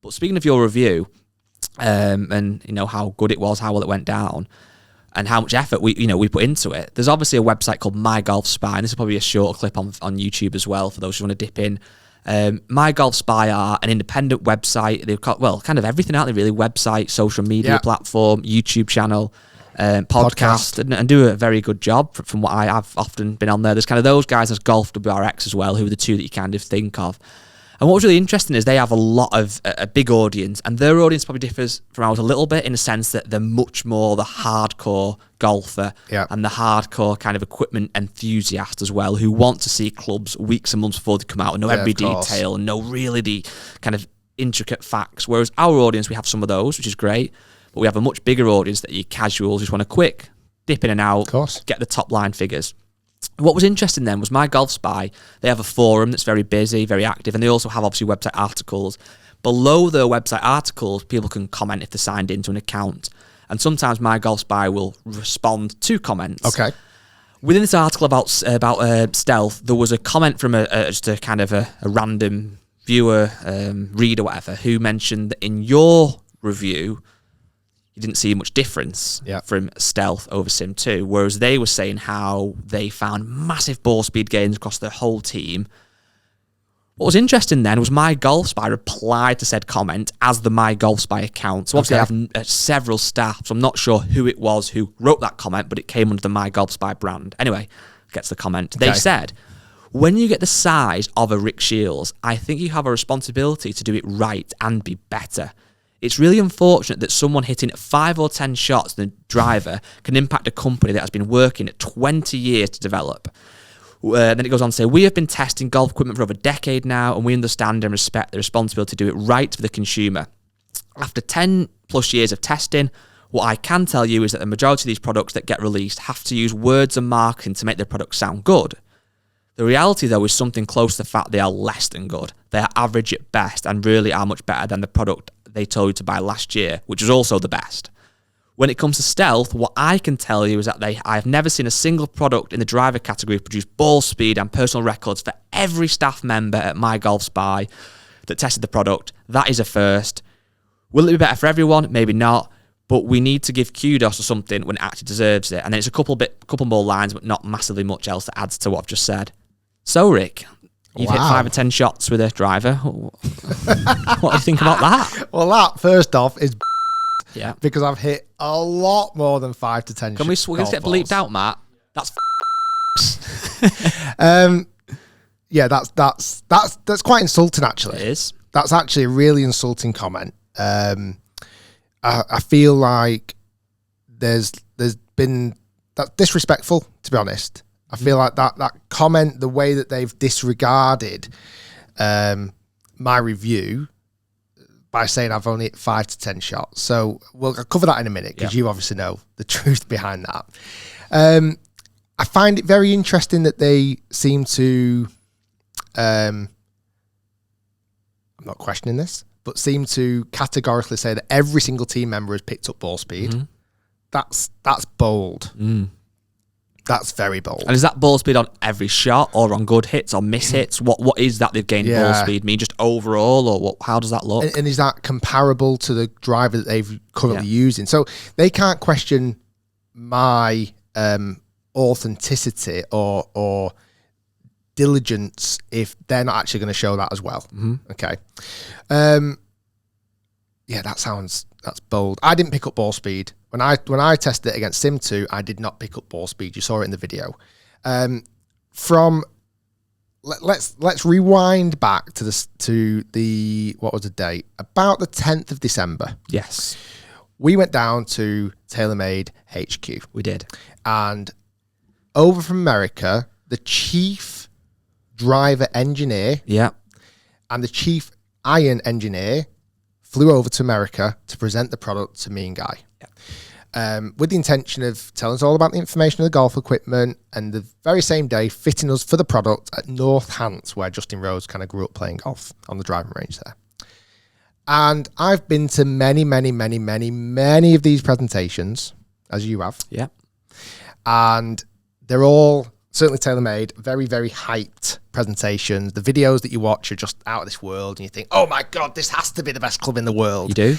But speaking of your review, and you know how good it was, how well it went down, and how much effort we put into it. There's obviously a website called MyGolfSpy, and this is probably a shorter clip on YouTube as well for those who want to dip in. MyGolfSpy are an independent website. They've got, well, kind of everything out there really: website, social media platform, YouTube channel, podcast, and do a very good job from what I've often been on there. There's kind of those guys, there's Golf WRX as well, who are the two that you kind of think of. And what was really interesting is they have a lot of a big audience, and their audience probably differs from ours a little bit in the sense that they're much more the hardcore golfer and the hardcore kind of equipment enthusiast as well, who want to see clubs weeks and months before they come out and know every detail and know really the kind of intricate facts. Whereas our audience, we have some of those, which is great, but we have a much bigger audience that you casuals just want a quick dip in and out, get the top line figures. What was interesting then was MyGolfSpy. They have a forum that's very busy, very active, and they also have obviously website articles. Below their website articles, people can comment if they're signed into an account, and sometimes MyGolfSpy will respond to comments. Okay. Within this article about stealth, there was a comment from just a kind of a random viewer, reader, whatever, who mentioned that in your review, you didn't see much difference from stealth over Sim 2, whereas they were saying how they found massive ball speed gains across their whole team. What was interesting then was MyGolfSpy replied to said comment as the MyGolfSpy account. So obviously they have several staff, so I'm not sure who it was who wrote that comment, but it came under the MyGolfSpy brand. Anyway, gets the comment. They said, when you get the size of a Rick Shiels, I think you have a responsibility to do it right and be better. It's really unfortunate that someone hitting 5 or 10 shots in the driver can impact a company that has been working 20 years to develop. Then it goes on to say, we have been testing golf equipment for over a decade now, and we understand and respect the responsibility to do it right for the consumer. After 10 plus years of testing, what I can tell you is that the majority of these products that get released have to use words and marketing to make their products sound good. The reality, though, is something close to the fact they are less than good. They are average at best and really are much better than the product they told you to buy last year, which was also the best. When it comes to stealth, what I can tell you is that I've never seen a single product in the driver category produce ball speed and personal records for every staff member at MyGolfSpy that tested the product. That is a first. Will it be better for everyone? Maybe not, but we need to give kudos to something when it actually deserves it. And then it's a couple more lines, but not massively much else that adds to what I've just said. So, Rick, you've hit 5 or 10 shots with a driver. What do you think about that? Well, that, first off, is because I've hit a lot more than 5 to 10 shots. We're going to get bleeped out, Matt. That's that's quite insulting, actually. It is. That's actually a really insulting comment. I feel like there's been... That's disrespectful, to be honest. I feel like that comment, the way that they've disregarded my review by saying I've only hit 5 to 10 shots. So I'll cover that in a minute because you obviously know the truth behind that. I find it very interesting that they seem to, I'm not questioning this, but seem to categorically say that every single team member has picked up ball speed. Mm-hmm. That's bold. That's very bold. And is that ball speed on every shot or on good hits or miss hits? What is that they've gained ball speed mean? Just overall, or how does that look? And is that comparable to the driver that they've currently using? So they can't question my authenticity or diligence if they're not actually going to show that as well. Mm-hmm. Okay. That's bold. I didn't pick up ball speed. When I tested it against Sim 2, I did not pick up ball speed. You saw it in the video. Let's rewind back to the what was the date? About the 10th of December. Yes. We went down to TaylorMade HQ. We did. And over from America, the chief driver engineer and the chief iron engineer flew over to America to present the product to me and Guy. With the intention of telling us all about the information of the golf equipment, and the very same day fitting us for the product at North Hants, where Justin Rose kind of grew up playing golf on the driving range there. And I've been to many of these presentations, as you have. Yeah. And they're all certainly TaylorMade, very, very hyped presentations. The videos that you watch are just out of this world, and you think, oh my God, this has to be the best club in the world. You do?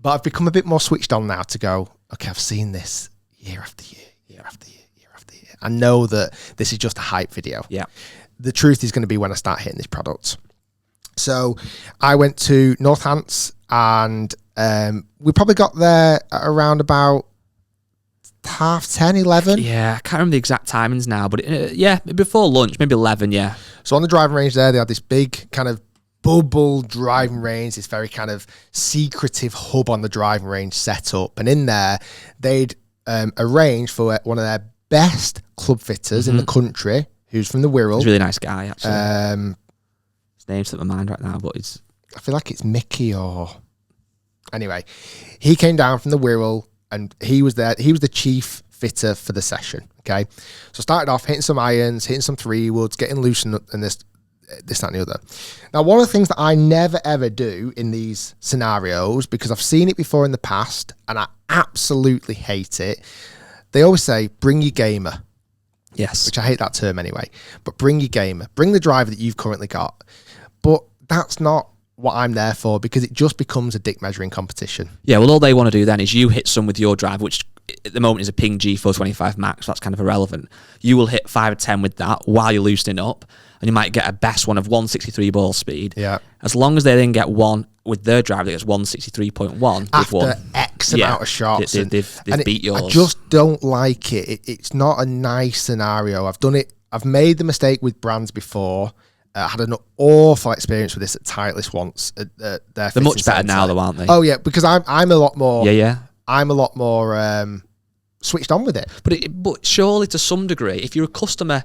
But I've become a bit more switched on now to go, okay, I've seen this year after year, year after year, year after year. I know that this is just a hype video. Yeah. The truth is going to be when I start hitting this product. So I went to Northants, and we probably got there at around about 10:30, 11. Yeah, I can't remember the exact timings now, but before lunch, maybe 11, yeah. So on the driving range there, they had this big kind of bubble driving range, this very kind of secretive hub on the driving range set up. And in there, they'd arranged for one of their best club fitters in the country, who's from the Wirral. He's a really nice guy, actually. His name's slipped my mind right now, but I feel like it's Mickey or... Anyway, he came down from the Wirral, and he was there. He was the chief fitter for the session, okay? So started off hitting some irons, hitting some 3-woods, getting loose and this, that, and the other. Now, one of the things that I never, ever do in these scenarios, because I've seen it before in the past, and I absolutely hate it, they always say, bring your gamer. Yes. Which I hate that term anyway. But bring your gamer. Bring the driver that you've currently got. But that's not what I'm there for, because it just becomes a dick measuring competition. Yeah, well, all they want to do then is you hit some with your driver, which at the moment is a Ping G425 Max. That's kind of irrelevant. You will hit 5 or 10 with that while you're loosening up, and you might get a best one of 163 ball speed. Yeah. As long as they then get one with their driver that gets 163.1, after won. X amount of shots. They've beat yours. I just don't like it. It's not a nice scenario. I've done it. I've made the mistake with brands before. I had an awful experience with this at Titleist once. They're much better now, though, aren't they? Oh yeah, because I'm a lot more. Yeah. I'm a lot more switched on with it. But surely to some degree, if you're a customer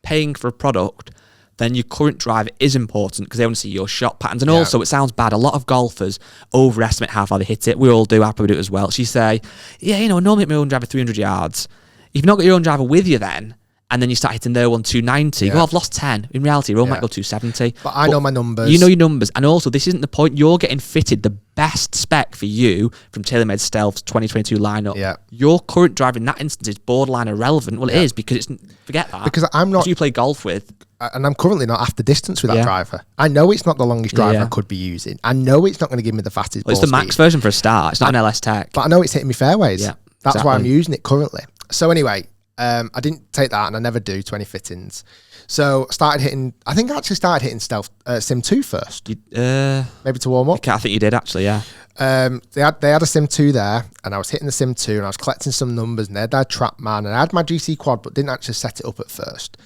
paying for a product, then your current driver is important because they want to see your shot patterns. And also, it sounds bad. A lot of golfers overestimate how far they hit it. We all do. I probably do it as well. So you say, normally hit my own driver 300 yards. If you've not got your own driver with you then, and then you start hitting their one 290, I've lost 10. In reality, your own might go 270. But I know my numbers. You know your numbers. And also, this isn't the point. You're getting fitted the best spec for you from TaylorMade Stealth's 2022 lineup. Yeah. Your current driver in that instance is borderline irrelevant. Well, it is, because forget that. Because I'm not... you play golf with. And I'm currently not after distance with that driver. I know it's not the longest driver I could be using. I know it's not going to give me the fastest ball It's the max version for a start. It's not an LS Tech. But I know it's hitting me fairways. Yeah, That's why I'm using it currently. So anyway, I didn't take that, and I never do 20 fittings. So I think I actually started hitting Stealth Sim 2 first. Maybe to warm up. I think you did, actually, yeah. They had a Sim 2 there, and I was hitting the Sim 2, and I was collecting some numbers, and they had that Trapman, and I had my GC quad, but didn't actually set it up at first.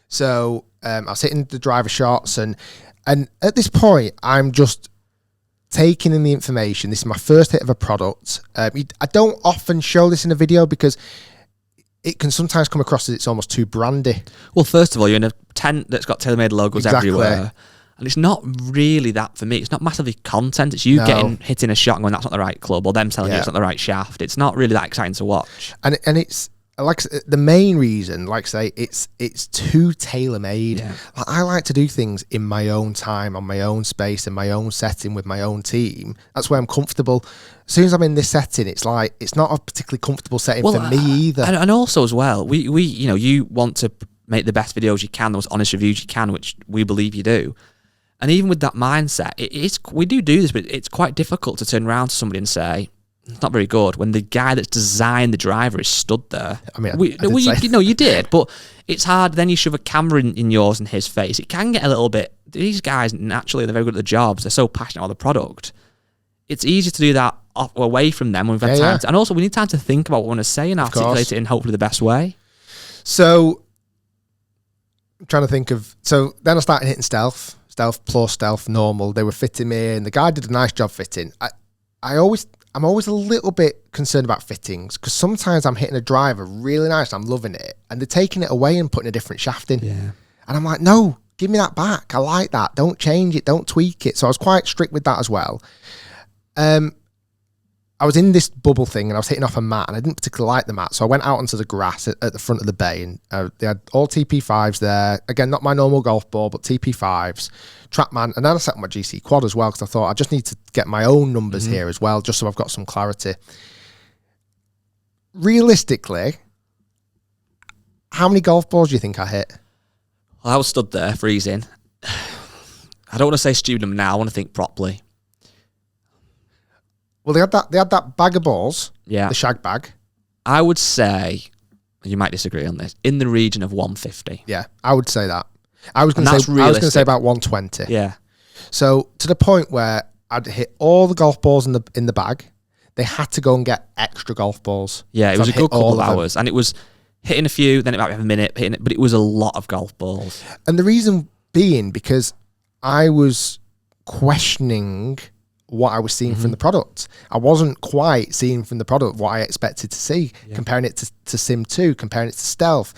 So I was hitting the driver shots, and at this point, I'm just taking in the information. This is my first hit of a product. I don't often show this in a video because it can sometimes come across as it's almost too brandy. Well, first of all, you're in a tent that's got TaylorMade logos everywhere. And it's not really that for me. It's not massively content. It's you hitting a shot and going, that's not the right club, or them telling you it's not the right shaft. It's not really that exciting to watch. And it's like the main reason, like I say, it's too tailor-made. Yeah. Like, I like to do things in my own time, on my own space, in my own setting, with my own team. That's where I'm comfortable. As soon as I'm in this setting, it's like it's not a particularly comfortable setting for me either. And also as well, we you want to make the best videos you can, the most honest reviews you can, which we believe you do. And even with that mindset, we do this, but it's quite difficult to turn around to somebody and say, it's not very good, when the guy that's designed the driver is stood there. I mean, you did, but it's hard. Then you shove a camera in yours and his face. It can get a little bit. These guys, naturally, they're very good at the jobs. They're so passionate about the product. It's easy to do that away from them when we've had time to, and also we need time to think about what we want to say and articulate it in hopefully the best way. So, I'm trying to think of. So then I started hitting Stealth Plus, Stealth Normal. They were fitting me, and the guy did a nice job fitting. I'm always a little bit concerned about fittings because sometimes I'm hitting a driver really nice, I'm loving it, and they're taking it away and putting a different shaft in. Yeah. And I'm like, no, give me that back. I like that. Don't change it. Don't tweak it. So I was quite strict with that as well. I was in this bubble thing and I was hitting off a mat, and I didn't particularly like the mat. So I went out onto the grass at the front of the bay, and they had all TP5s there. Again, not my normal golf ball, but TP5s, Trapman. And then I set up my GC quad as well because I thought I just need to get my own numbers here as well, just so I've got some clarity. Realistically, How many golf balls do you think I hit? Well, I was stood there freezing. I don't want to say stupid now. I want to think properly. Well, they had that bag of balls. Yeah. The shag bag. I would say, you might disagree on this, in the region of 150. Yeah, I would say that. I was going to say about 120. Yeah. So to the point where I'd hit all the golf balls in the bag. They had to go and get extra golf balls. Yeah, it was a good couple of hours, and it was hitting a few, then it might have a minute hitting it, but it was a lot of golf balls. And the reason being because I was questioning what I was seeing from the product. I wasn't quite seeing from the product what I expected to see, comparing it to Sim 2, comparing it to Stealth,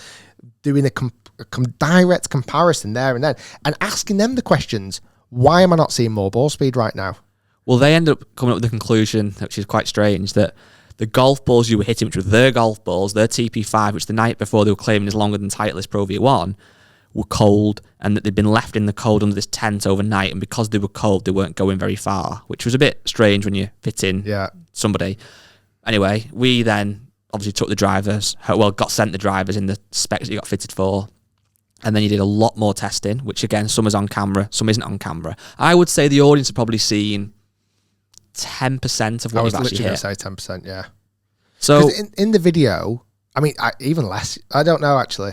doing a direct comparison there and then, and asking them the questions, why am I not seeing more ball speed right now? Well, they end up coming up with the conclusion, which is quite strange, that the golf balls you were hitting, which were their golf balls, their TP5, which the night before they were claiming is longer than Titleist Pro V1, were cold, and that they'd been left in the cold under this tent overnight, and because they were cold, they weren't going very far, which was a bit strange when you fit in somebody. Anyway, we then obviously took the drivers, got sent the drivers in the specs that you got fitted for, and then you did a lot more testing, which again, some is on camera, some isn't on camera. I would say the audience have probably seen 10% of what you've actually hit. I was literally going to say 10%, yeah. So in the video, I mean, even less, I don't know actually.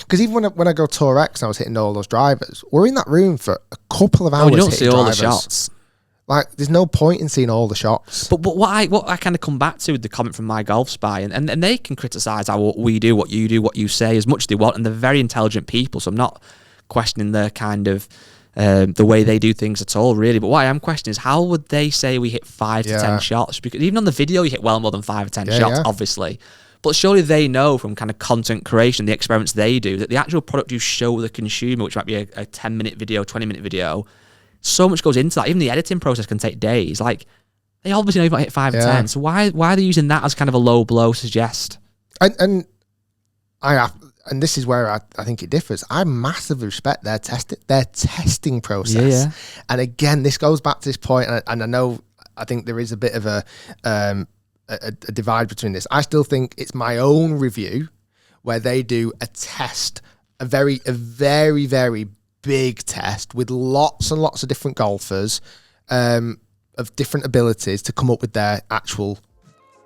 Because even when I go Tour X and I was hitting all those drivers, we're in that room for a couple of hours. You don't see all drivers. the shots. Like, there's no point in seeing all the shots. But what I kind of come back to with the comment from MyGolfSpy, and they can criticise what we do, what you say, as much as they want, and they're very intelligent people, so I'm not questioning their kind of the way they do things at all, really. But what I am questioning is how would they say we hit 5 to 10 shots? Because even on the video, you hit well more than 5 or 10 shots, obviously. But surely they know from kind of content creation, the experiments they do, that the actual product you show the consumer, which might be a 10-minute video, 20-minute video, so much goes into that. Even the editing process can take days. Like, they obviously know you've not hit 5 or 10. So why are they using that as kind of a low blow to suggest? And this is where I think it differs. I massively respect their testing process. Yeah. And again, this goes back to this point, and I think there is a bit of a divide between this. I still think it's my own review where they do a test, a very, very big test with lots and lots of different golfers of different abilities to come up with their actual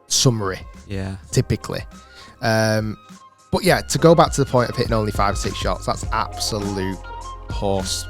summary. Yeah, typically. But yeah, to go back to the point of hitting only 5 or 6 shots, that's absolute horse